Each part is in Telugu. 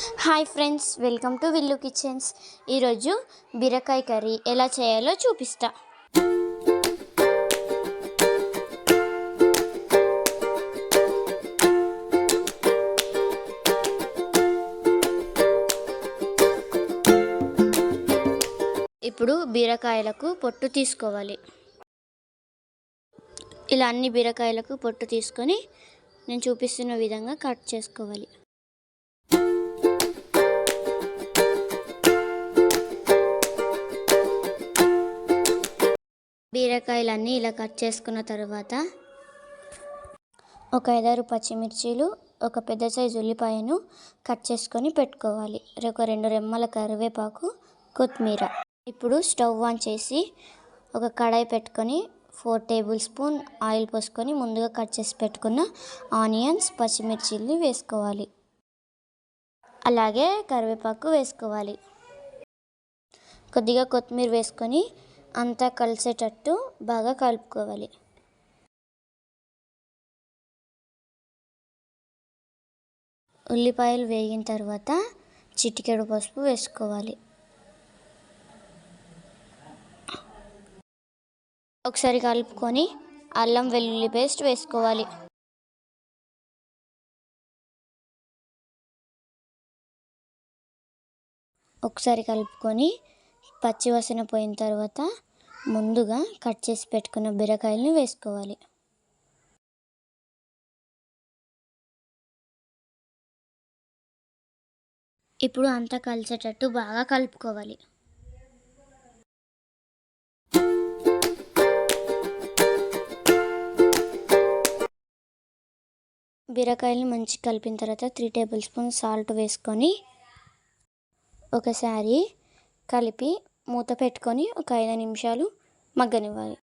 Hi friends, welcome to Villu kitchens. ఈరోజు బీరకాయ కర్రీ ఎలా చేయాలో చూపిస్తా. ఇప్పుడు బీరకాయలకు పొట్టు తీసుకోవాలి. ఇలా అన్ని బీరకాయలకు పొట్టు తీసుకొని నేను చూపిస్తున్న విధంగా కట్ చేసుకోవాలి. బీరకాయలన్నీ ఇలా కట్ చేసుకున్న తర్వాత ఒక 5-6 పచ్చిమిర్చీలు, ఒక పెద్ద సైజు ఉల్లిపాయను కట్ చేసుకొని పెట్టుకోవాలి. ఒక 2 రెమ్మల కరివేపాకు, కొత్తిమీర. ఇప్పుడు స్టవ్ ఆన్ చేసి ఒక కడాయి పెట్టుకొని 4 టేబుల్ స్పూన్ ఆయిల్ పోసుకొని ముందుగా కట్ చేసి పెట్టుకున్న ఆనియన్స్, పచ్చిమిర్చీలు వేసుకోవాలి. అలాగే కరివేపాకు వేసుకోవాలి. కొద్దిగా కొత్తిమీర వేసుకొని అంతా కలిసేటట్టు బాగా కలుపుకోవాలి. ఉల్లిపాయలు వేగిన తర్వాత చిటికెడు పసుపు వేసుకోవాలి. ఒకసారి కలుపుకొని అల్లం వెల్లుల్లి పేస్ట్ వేసుకోవాలి. ఒకసారి కలుపుకొని పచ్చివాసన పోయిన తర్వాత ముందుగా కట్ చేసి పెట్టుకున్న బీరకాయలను వేసుకోవాలి. ఇప్పుడు అంతా కలిసేటట్టు బాగా కలుపుకోవాలి. బీరకాయలను మంచిగా కలిపిన తర్వాత 3 టేబుల్ స్పూన్ సాల్ట్ వేసుకొని ఒకసారి కలిపి మూత పెట్టుకొని ఒక 5 నిమిషాలు మగ్గనివ్వాలి.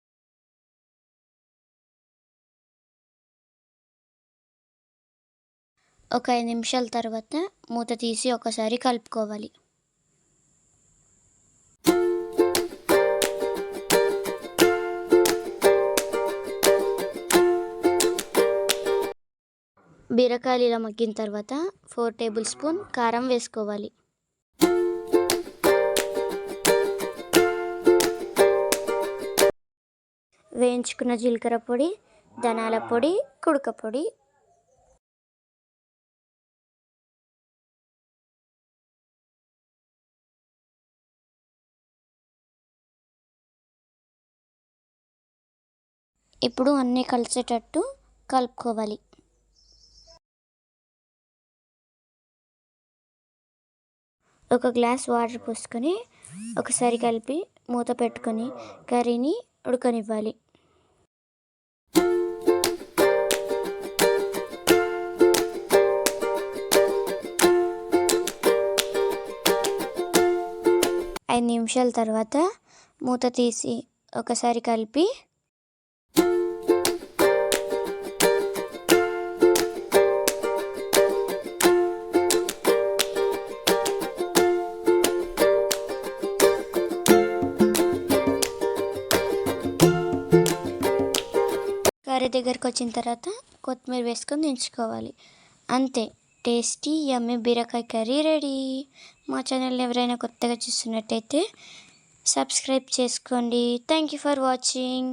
ఒక 5 నిమిషాల తర్వాత మూత తీసి ఒకసారి కలుపుకోవాలి. బీరకాయలు ఇలా మగ్గిన తర్వాత 4 టేబుల్ స్పూన్ కారం వేసుకోవాలి. వేయించుకున్న జీలకర్ర పొడి, ధనియాల పొడి, కుడక పొడి, ఇప్పుడు అన్నీ కలిసేటట్టు కలుపుకోవాలి. ఒక గ్లాస్ వాటర్ పోసుకొని ఒకసారి కలిపి మూత పెట్టుకొని కర్రీని ఉడకనివ్వాలి. ఐదు నిమిషాల తర్వాత మూత తీసి ఒకసారి కలిపి కర్రీ దగ్గరికి వచ్చిన తర్వాత కొత్తిమీర వేసుకొని దించుకోవాలి. అంతే, టేస్టీ యమ్మీ బీరకాయ కర్రీ రెడీ. మా ఛానల్ని ఎవరైనా కొత్తగా చూస్తున్నట్టయితే సబ్స్క్రైబ్ చేసుకోండి. Thank you for watching.